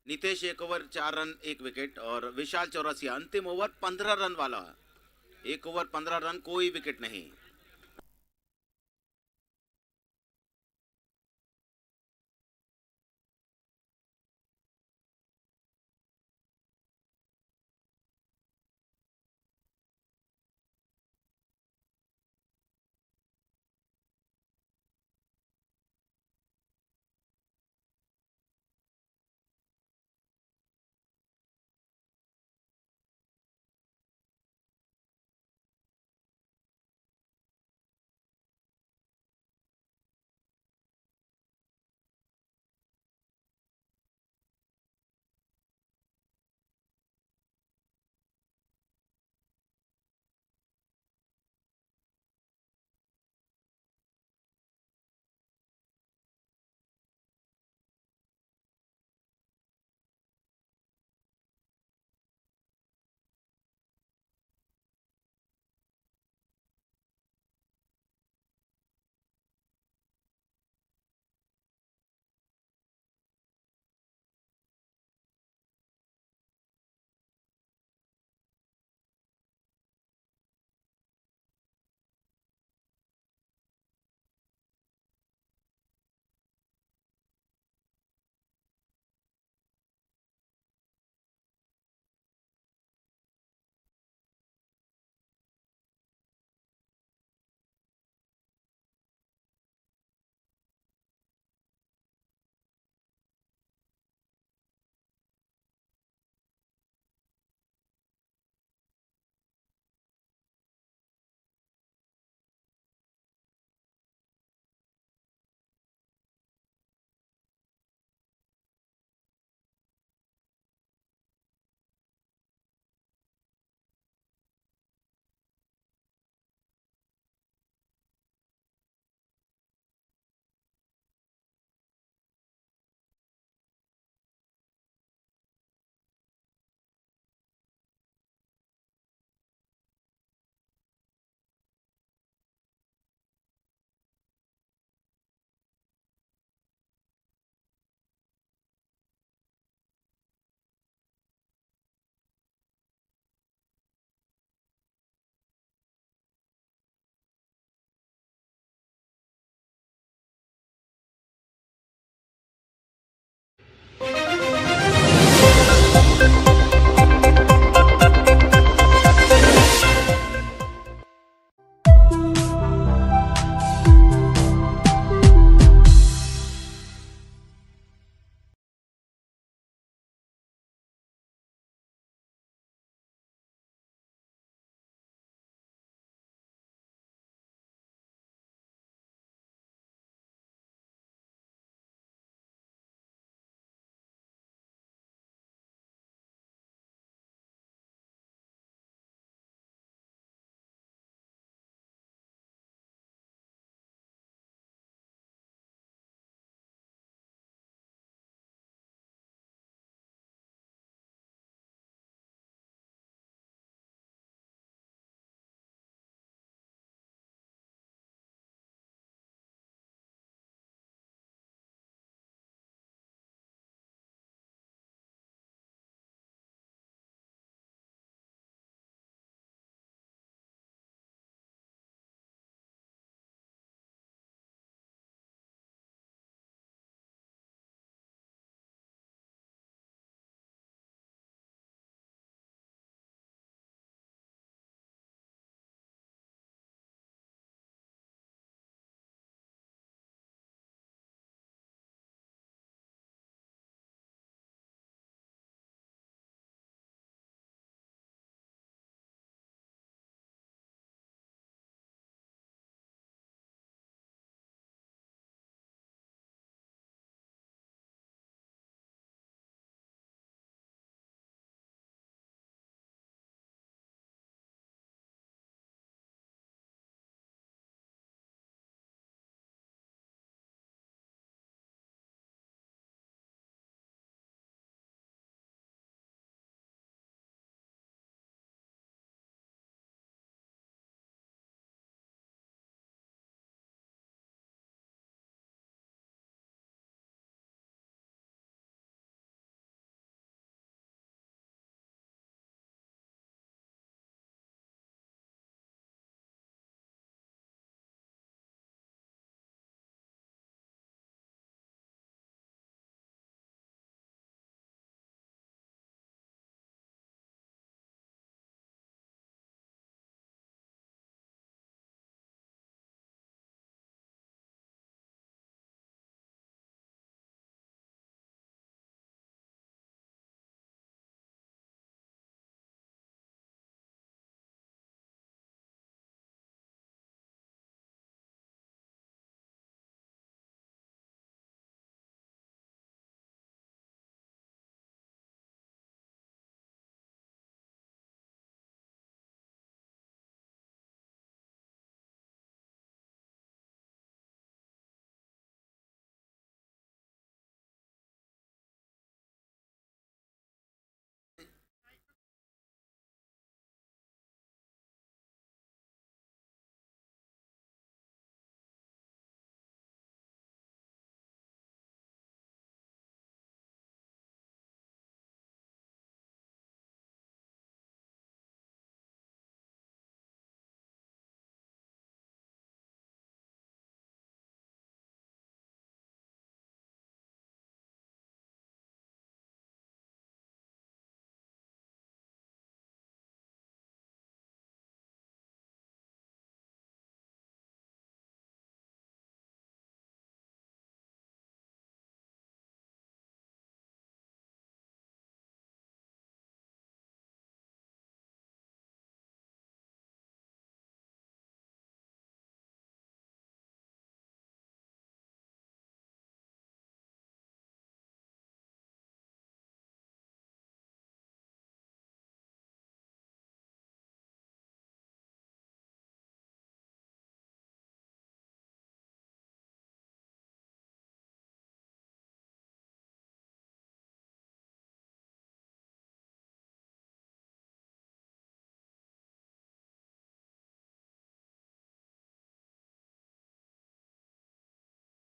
[SPEAKER 1] Nitesh 1 over 4 run 1 wicket, और विशाल चौरसिया अंतिम ओवर 15 रन वाला। 1 ओवर 15 रन, कोई विकेट नहीं।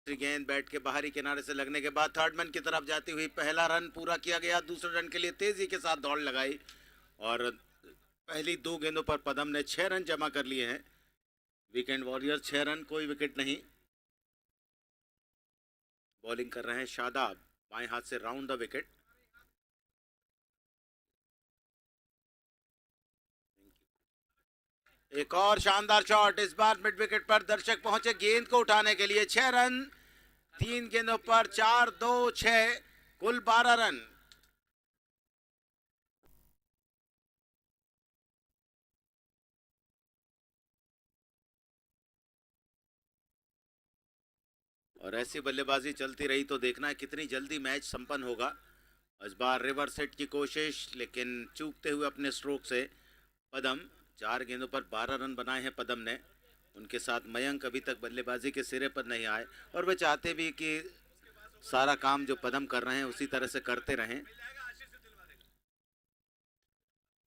[SPEAKER 1] गेंद बैट के बाहरी किनारे से लगने के बाद थर्ड मैन की तरफ जाती हुई पहला रन पूरा किया गया। दूसरे रन के लिए तेजी के साथ दौड़ लगाई और पहली 2 गेंदों पर पदम ने 6 रन जमा कर लिए हैं। वीकेंड वॉरियर्स 6 रन, कोई विकेट नहीं। बॉलिंग कर रहे हैं शादाब, बाएं हाथ से राउंड द विकेट। एक और शानदार शॉट, इस बार मिड विकेट पर दर्शक पहुंचे गेंद को उठाने के लिए। 6 रन 3 गेंदों पर, 4 2 6, कुल 12 रन। और ऐसी बल्लेबाजी चलती रही तो देखना है कितनी जल्दी मैच संपन्न होगा। इस बार रिवर्स हिट की कोशिश, लेकिन चूकते हुए अपने स्ट्रोक से पदम। 4 गेंदों पर 12 रन बनाए हैं पदम ने। उनके साथ मयंक अभी तक बल्लेबाजी के सिरे पर नहीं आए और वे चाहते भी कि सारा काम जो पदम कर रहे हैं उसी तरह से करते रहें।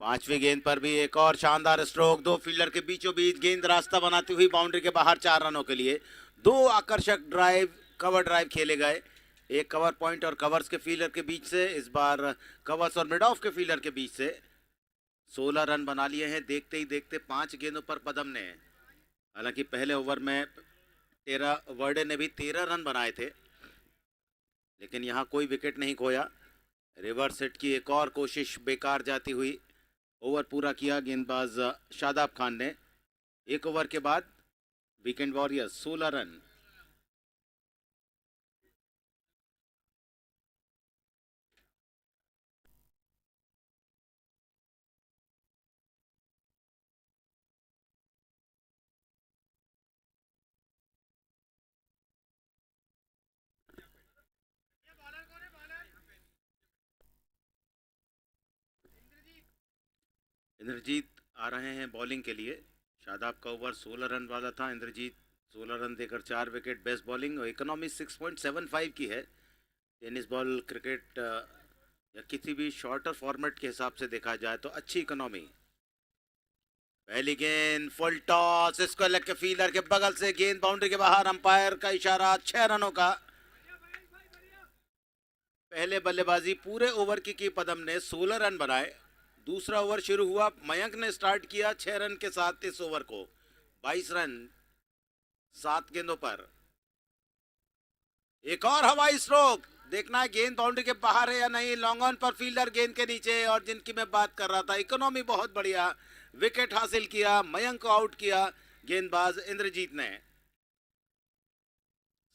[SPEAKER 1] 5वीं गेंद पर भी एक और शानदार स्ट्रोक, 2 फील्डर के बीचों बीच गेंद रास्ता बनाती हुई बाउंड्री के बाहर 4 रनों के लिए। 2 आकर्षक ड्राइव, कवर ड्राइव खेले गए, एक कवर पॉइंट और कवर्स के फील्डर के बीच से, इस बार कवर्स और मिड ऑफ के फील्डर के बीच से। 16 रन बना लिए हैं देखते ही देखते 5 गेंदों पर पदम ने। हालांकि पहले ओवर में वर्डे ने भी 13 रन बनाए थे, लेकिन यहाँ कोई विकेट नहीं खोया। रिवर्स हिट की एक और कोशिश बेकार जाती हुई। ओवर पूरा किया गेंदबाज शादाब खान ने। 1 ओवर के बाद वीकेंड वॉरियर्स 16 रन। इंद्रजीत आ रहे हैं बॉलिंग के लिए। शादाब का ओवर 16 रन वाला था। इंद्रजीत 16 रन देकर 4 विकेट, बेस्ट बॉलिंग और इकोनॉमी 6.75 की है। टेनिस बॉल क्रिकेट या किसी भी शॉर्टर फॉर्मेट के हिसाब से देखा जाए तो अच्छी इकोनॉमी। पहली गेंद फुल टॉस, इसको लग के फील्डर के बगल से गेंद बाउंड्री के बाहर, अंपायर का इशारा। 6 रनों का पहले बल्लेबाजी पूरे ओवर की पदम ने 16 रन बनाए। दूसरा ओवर शुरू हुआ, मयंक ने स्टार्ट किया 6 रन के साथ इस ओवर को। 22 रन 7 गेंदों पर। एक और हवाई स्ट्रोक, देखना है गेंद बाउंड्री के बाहर है या नहीं। लॉन्ग ऑन पर फील्डर गेंद के नीचे, और जिनकी मैं बात कर रहा था, इकोनॉमी बहुत बढ़िया, विकेट हासिल किया, मयंक को आउट किया गेंदबाज इंद्रजीत ने।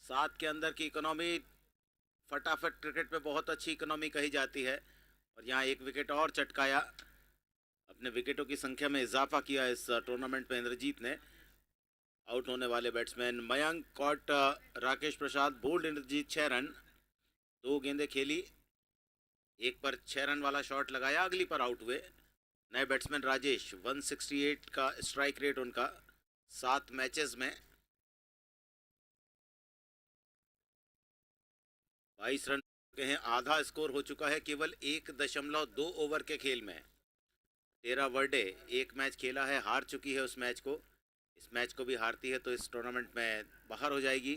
[SPEAKER 1] 7 के अंदर की इकोनॉमी फटाफट क्रिकेट में बहुत अच्छी इकोनॉमी कही जाती है। और यहाँ एक विकेट और चटकाया, अपने विकेटों की संख्या में इजाफा किया इस टूर्नामेंट में इंद्रजीत ने। आउट होने वाले बैट्समैन मयंक, कॉट राकेश प्रसाद, बोल्ड इंद्रजीत 6 रन। 2 गेंदें खेली, एक पर 6 रन वाला शॉट लगाया, अगली पर आउट हुए। नए बैट्समैन राजेश, 168 का स्ट्राइक रेट उनका 7 मैचेस में। 22 रन के हैं, आधा स्कोर हो चुका है केवल 1.2 ओवर के खेल में। टेरा वर्डे 1 मैच खेला है, हार चुकी है उस मैच को। इस मैच को भी हारती है तो इस टूर्नामेंट में बाहर हो जाएगी।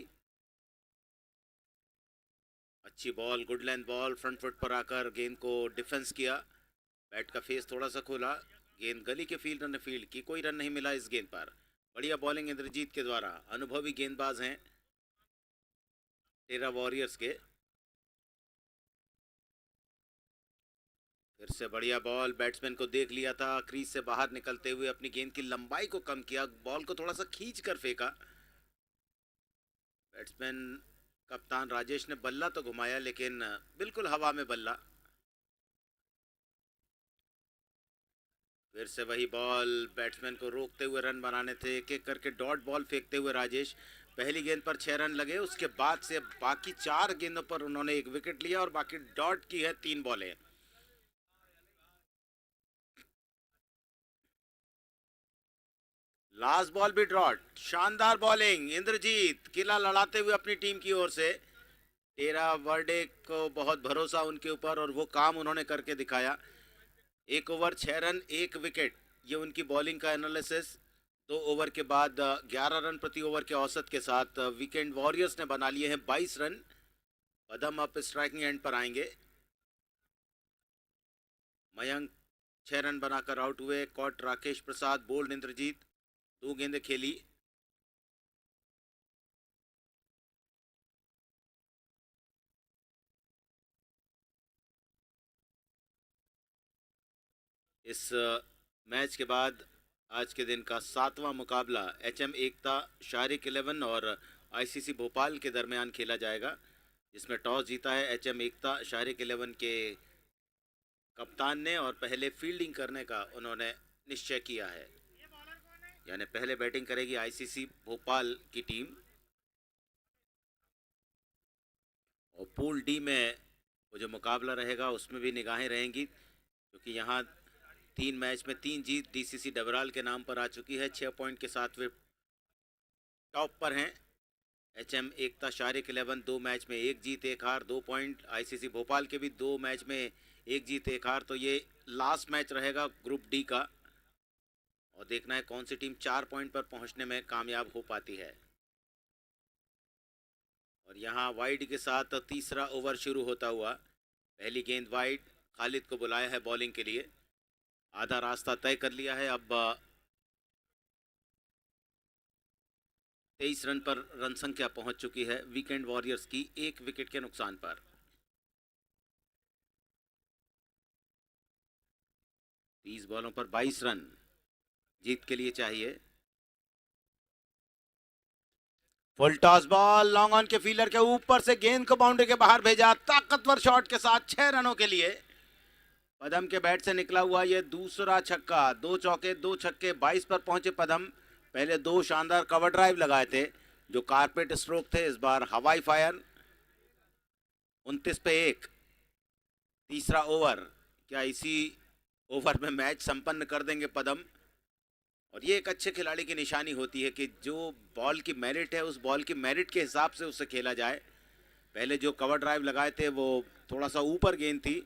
[SPEAKER 1] अच्छी ball, good length ball, front foot पर आकर गेंद को डिफेंस किया। बैट का फेस थोड़ा सा खोला, गेंद गली के फील्डर ने फील्ड की, कोई रन नहीं मिला इस गेंद पर। बढ़िया बॉलिंग इंद्रजीत के द्वारा, अनुभवी गेंदबाज हैं टेरा वॉरियर्स के। फिर से बढ़िया बॉल, बैट्समैन को देख लिया था, क्रीज से बाहर निकलते हुए अपनी गेंद की लंबाई को कम किया, बॉल को थोड़ा सा खींच कर फेंका। बैट्समैन कप्तान राजेश ने बल्ला तो घुमाया, लेकिन बिल्कुल हवा में बल्ला। फिर से वही बॉल, बैट्समैन को रोकते हुए रन बनाने थे। एक एक करके डॉट बॉल फेंकते हुए राजेश। पहली गेंद पर 6 रन लगे, उसके बाद से बाकी 4 गेंदों पर उन्होंने 1 विकेट लिया और बाकी डॉट की है 3 बॉलें। लास्ट बॉल भी डॉट, शानदार बॉलिंग इंद्रजीत, किला लड़ाते हुए अपनी टीम की ओर से। टेरा वर्डे को बहुत भरोसा उनके ऊपर और वो काम उन्होंने करके दिखाया। 1 ओवर 6 रन 1 विकेट, ये उनकी बॉलिंग का एनालिसिस। 2 ओवर के बाद 11 रन प्रति ओवर के औसत के साथ वीकेंड वॉरियर्स ने बना लिए हैं 22 रन। पदम अब स्ट्राइकिंग एंड पर आएंगे। मयंक 6 रन बनाकर आउट हुए। कॉट राकेश प्रसाद, बोल्ड इंद्रजीत, 2 गेंदें खेली। इस मैच के बाद आज के दिन का 7वां मुकाबला एचएम एकता शारिक 11 और आईसीसी भोपाल के दरमियान खेला जाएगा, जिसमें टॉस जीता है एचएम एकता शारिक 11 के कप्तान ने और पहले फील्डिंग करने का उन्होंने निश्चय किया है। यानी पहले बैटिंग करेगी आईसीसी भोपाल की टीम। और पूल डी में वो जो मुकाबला रहेगा उसमें भी निगाहें रहेंगी, क्योंकि यहाँ 3 मैच में 3 जीत डीसीसी डबराल के नाम पर आ चुकी है। 6 पॉइंट के साथ वे टॉप पर हैं। एचएम एकता शारिक 11 2 मैच में 1 जीत 1 हार 2 पॉइंट। आईसीसी भोपाल के भी 2 मैच में 1 जीत 1 हार। तो ये लास्ट मैच रहेगा ग्रुप डी का, और देखना है कौन सी टीम 4 पॉइंट पर पहुंचने में कामयाब हो पाती है। और यहाँ वाइड के साथ तीसरा ओवर शुरू होता हुआ। पहली गेंद वाइड, खालिद को बुलाया है बॉलिंग के लिए। आधा रास्ता तय कर लिया है। अब 23 रन पर रन संख्या पहुंच चुकी है वीकेंड वॉरियर्स की, 1 विकेट के नुकसान पर। 30 बॉलों पर 22 रन जीत के लिए चाहिए। Full toss ball, long on के फील्डर के ऊपर से गेंद को बाउंड्री के बाहर भेजा, ताकतवर शॉट के साथ 6 रनों के लिए। पदम के बैट से निकला हुआ ये दूसरा छक्का। 2 चौके 2 छक्के, 22 पर पहुंचे पदम। पहले 2 शानदार कवर ड्राइव लगाए थे जो कारपेट स्ट्रोक थे, इस बार हवाई फायर। 29 पे 1। तीसरा ओवर, क्या इसी ओवर में मैच संपन्न कर देंगे पदम? और ये एक अच्छे खिलाड़ी की निशानी होती है कि जो बॉल की मेरिट है उस बॉल की मेरिट के हिसाब से उसे खेला जाए। पहले जो कवर ड्राइव लगाए थे वो थोड़ा सा ऊपर गेंद थी,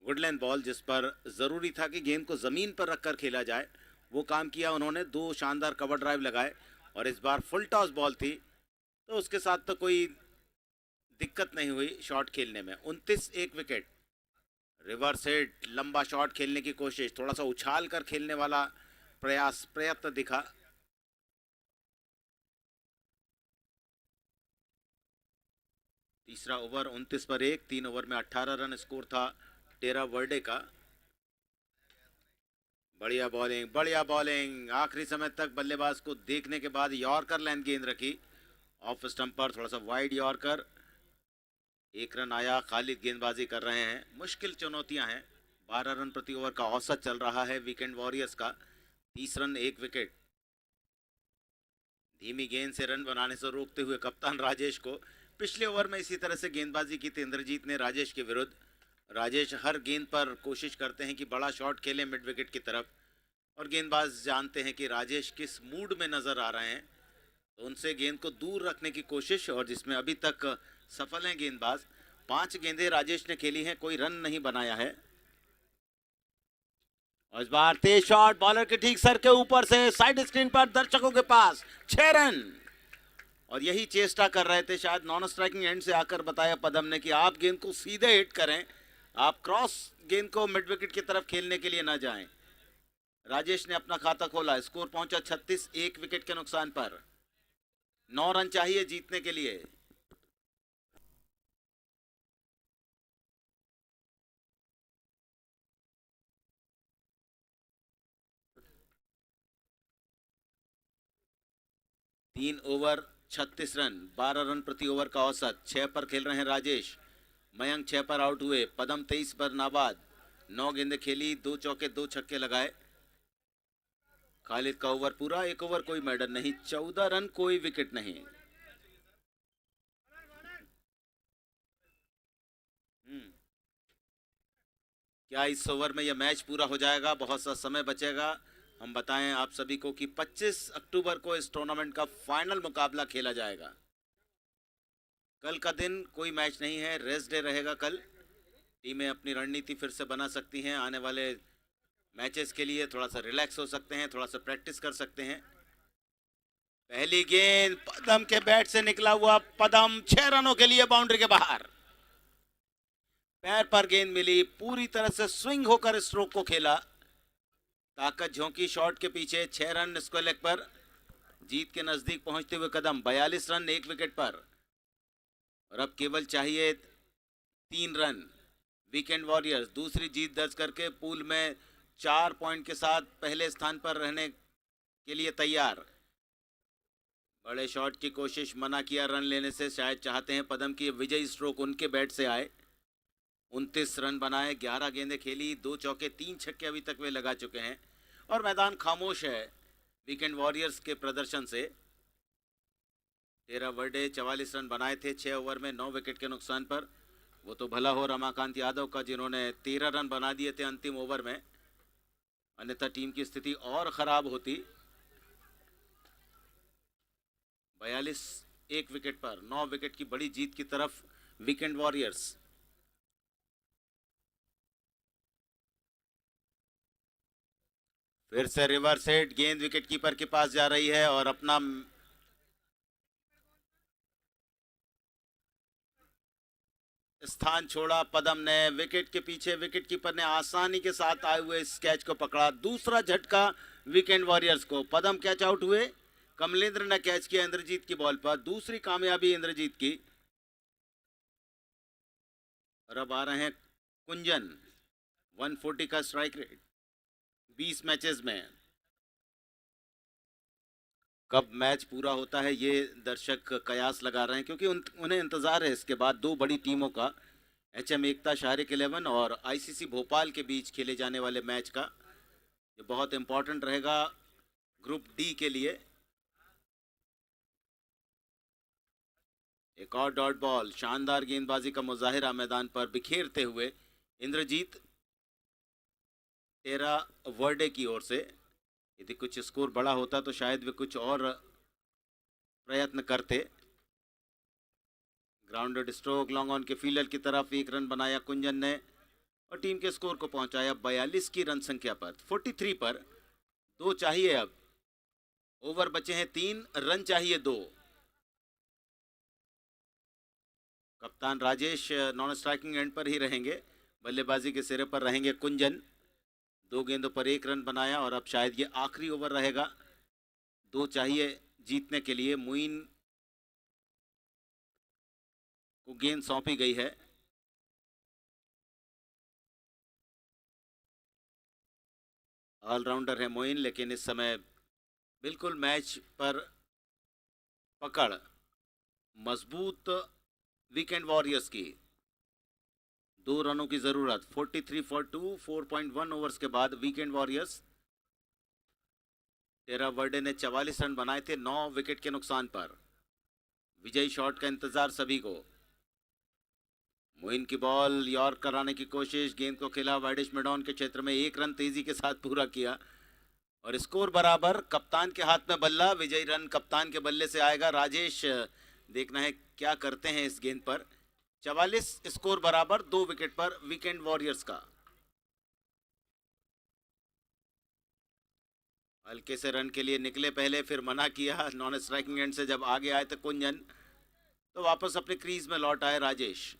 [SPEAKER 1] वुडलैंड बॉल, जिस पर ज़रूरी था कि गेंद को ज़मीन पर रखकर खेला जाए। वो काम किया उन्होंने, 2 शानदार कवर ड्राइव लगाए। और इस बार फुल टॉस बॉल थी तो उसके साथ तो कोई दिक्कत नहीं हुई शॉट खेलने में। 29 1 विकेट। रिवर्स हिट, लंबा शॉट खेलने की कोशिश, थोड़ा सा उछाल कर खेलने वाला प्रयत्न दिखा। तीसरा ओवर 29 पर 1। 3 ओवर में 18 रन स्कोर था टेरा वर्डे का। बढ़िया बॉलिंग, बढ़िया बॉलिंग। आखिरी समय तक बल्लेबाज को देखने के बाद यॉर्कर लेंथ गेंद रखी ऑफ स्टंप पर, थोड़ा सा वाइड यॉर्कर। 1 रन आया। खालिद गेंदबाजी कर रहे हैं। मुश्किल चुनौतियां हैं। 12 रन प्रति ओवर का औसत चल रहा है वीकेंड वॉरियर्स का। 30 रन 1 विकेट। धीमी गेंद से रन बनाने से रोकते हुए कप्तान राजेश को। पिछले ओवर में इसी तरह से गेंदबाजी की थी इंद्रजीत ने राजेश के विरुद्ध। राजेश हर गेंद पर कोशिश करते हैं कि बड़ा शॉट खेलें मिड विकेट की तरफ, और गेंदबाज जानते हैं कि राजेश किस मूड में नज़र आ रहे हैं, तो उनसे गेंद को दूर रखने की कोशिश, और जिसमें अभी तक सफल हैं गेंदबाज। 5 गेंदें राजेश ने खेली हैं, कोई रन नहीं बनाया है। और इस बार तेज शॉट, बॉलर के ठीक सर के ऊपर से साइड स्क्रीन पर दर्शकों के पास, 6 रन। और यही चेष्टा कर रहे थे शायद नॉन स्ट्राइकिंग एंड से आकर बताया पदम ने कि आप गेंद को सीधे हिट करें, आप क्रॉस गेंद को मिड विकेट की तरफ खेलने के लिए ना जाएं। राजेश ने अपना खाता खोला। स्कोर पहुंचा 36 1 विकेट के नुकसान पर। 9 रन चाहिए जीतने के लिए। तीन ओवर 36 रन, 12 रन प्रति ओवर का औसत। 6 पर खेल रहे हैं राजेश। मयंक 6 पर आउट हुए। पदम 23 पर नाबाद। 9 गेंदें खेली, 2 चौके 2 छक्के लगाए। खालिद का ओवर पूरा। 1 ओवर कोई मेडल नहीं। 14 रन, कोई विकेट नहीं। क्या इस ओवर में यह मैच पूरा हो जाएगा? बहुत सा समय बचेगा। हम बताएं आप सभी को कि 25 अक्टूबर को इस टूर्नामेंट का फाइनल मुकाबला खेला जाएगा। कल का दिन कोई मैच नहीं है, रेस्ट डे रहेगा कल। टीमें अपनी रणनीति फिर से बना सकती हैं, आने वाले मैचेस के लिए थोड़ा सा रिलैक्स हो सकते हैं, थोड़ा सा प्रैक्टिस कर सकते हैं। पहली गेंद पदम के बैट से निकला हुआ, पदम 6 रनों के लिए बाउंड्री के बाहर। पैर पर गेंद मिली, पूरी तरह से स्विंग होकर स्ट्रोक को खेला, ताकत झोंकी शॉट के पीछे। 6 रन स्क्वायर लेग पर जीत के नजदीक पहुंचते हुए कदम। 42 रन 1 विकेट पर, और अब केवल चाहिए 3 रन। वीकेंड वॉरियर्स दूसरी जीत दर्ज करके पूल में 4 पॉइंट के साथ पहले स्थान पर रहने के लिए तैयार। बड़े शॉट की कोशिश, मना किया रन लेने से। शायद चाहते हैं पदम की विजयी स्ट्रोक उनके बैट से आए। 29 रन बनाए, 11 गेंदें खेली, 2 चौके 3 छक्के अभी तक वे लगा चुके हैं, और मैदान खामोश है वीकेंड वॉरियर्स के प्रदर्शन से। टेरा वर्डे 44 रन बनाए थे 6 ओवर में 9 विकेट के नुकसान पर। वो तो भला हो रमाकांत यादव का, जिन्होंने 13 रन बना दिए थे अंतिम ओवर में, अन्यथा टीम की स्थिति और खराब होती। 42 1 विकेट पर 9 विकेट की बड़ी जीत की तरफ वीकेंड वॉरियर्स। फिर से रिवर्स हिट, गेंद विकेट कीपर के पास जा रही है, और अपना स्थान छोड़ा पदम ने। विकेट के पीछे विकेट कीपर ने आसानी के साथ आए हुए इस कैच को पकड़ा। दूसरा झटका वीकेंड वॉरियर्स को। पदम कैच आउट हुए, कमलेंद्र ने कैच किया इंद्रजीत की बॉल पर। दूसरी कामयाबी इंद्रजीत की। और अब आ रहे हैं कुंजन। 140 का स्ट्राइक रेट 20 मैचेस में। कब मैच पूरा होता है ये दर्शक कयास लगा रहे हैं, क्योंकि उन्हें इंतजार है इसके बाद 2 बड़ी टीमों का, HM एकता शाहरिक 11 और ICC भोपाल के बीच खेले जाने वाले मैच का। ये बहुत इंपॉर्टेंट रहेगा ग्रुप डी के लिए। एक और डॉट बॉल, शानदार गेंदबाजी का मुजाहिरा मैदान पर बिखेरते हुए इंद्रजीत टेरा वर्डे की ओर से। यदि कुछ स्कोर बड़ा होता तो शायद वे कुछ और प्रयत्न करते। ग्राउंडेड स्ट्रोक, लॉन्ग ऑन के फील्डर की तरफ 1 रन बनाया कुंजन ने, और टीम के स्कोर को पहुंचाया 42 की रन संख्या पर। 43 पर 2 चाहिए अब। ओवर बचे हैं 3, रन चाहिए 2। कप्तान राजेश नॉन स्ट्राइकिंग एंड पर ही रहेंगे, बल्लेबाजी के सिरे पर रहेंगे कुंजन। 2 गेंदों पर 1 रन बनाया, और अब शायद ये आखिरी ओवर रहेगा। 2 चाहिए जीतने के लिए। मुइन को गेंद सौंपी गई है। ऑलराउंडर है मोइन, लेकिन इस समय बिल्कुल मैच पर पकड़ मजबूत वीकेंड वॉरियर्स की। 2 रनों की जरूरत। 43 फॉर 2, 4.1 ओवर्स के बाद वीकेंड वॉरियर्स। टेरा वर्डे ने 44 रन बनाए थे 9 विकेट के नुकसान पर। विजयी शॉट का इंतजार सभी को। मोइन की बॉल, यॉर्क कराने की कोशिश, गेंद को खेला वाइडिश मेडॉन के क्षेत्र में। 1 रन तेजी के साथ पूरा किया, और स्कोर बराबर। कप्तान के हाथ में बल्ला, विजयी रन कप्तान के बल्ले से आएगा। राजेश देखना है क्या करते हैं इस गेंद पर। 44 स्कोर बराबर, 2 विकेट पर वीकेंड वॉरियर्स का। हल्के से रन के लिए निकले पहले, फिर मना किया नॉन स्ट्राइकिंग एंड से। जब आगे आए थे कुंजन, तो वापस अपने क्रीज में लौट आए राजेश।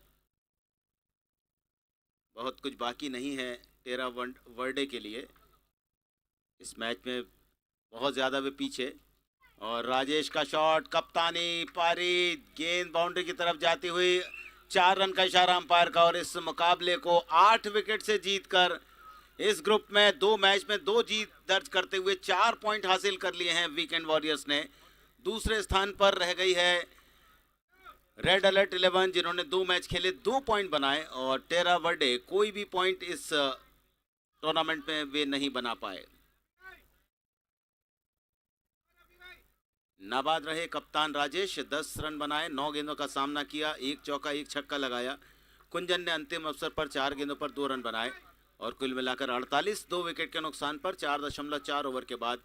[SPEAKER 1] बहुत कुछ बाकी नहीं है टेरा वर्डे के लिए इस मैच में, बहुत ज़्यादा वे पीछे। और राजेश का शॉट, कप्तानी पारी, गेंद बाउंड्री की तरफ जाती हुई। 4 रन का इशारा अंपायर का, और इस मुकाबले को 8 विकेट से जीतकर इस ग्रुप में 2 मैच में 2 जीत दर्ज करते हुए 4 पॉइंट हासिल कर लिए हैं वीकेंड वॉरियर्स ने। दूसरे स्थान पर रह गई है रेड अलर्ट 11, जिन्होंने 2 मैच खेले 2 पॉइंट बनाए, और टेरा वर्डे कोई भी पॉइंट इस टूर्नामेंट में वे नहीं बना पाए। नाबाद रहे कप्तान राजेश। 10 रन बनाए, 9 गेंदों का सामना किया, 1 चौका 1 छक्का लगाया। कुंजन ने अंतिम अवसर पर 4 गेंदों पर 2 रन बनाए, और कुल मिलाकर 48 2 विकेट के नुकसान पर 4.4 ओवर के बाद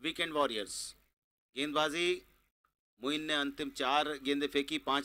[SPEAKER 1] वीकेंड वॉरियर्स। गेंदबाजी, मुइन ने अंतिम 4 गेंदें फेंकी, 5 रन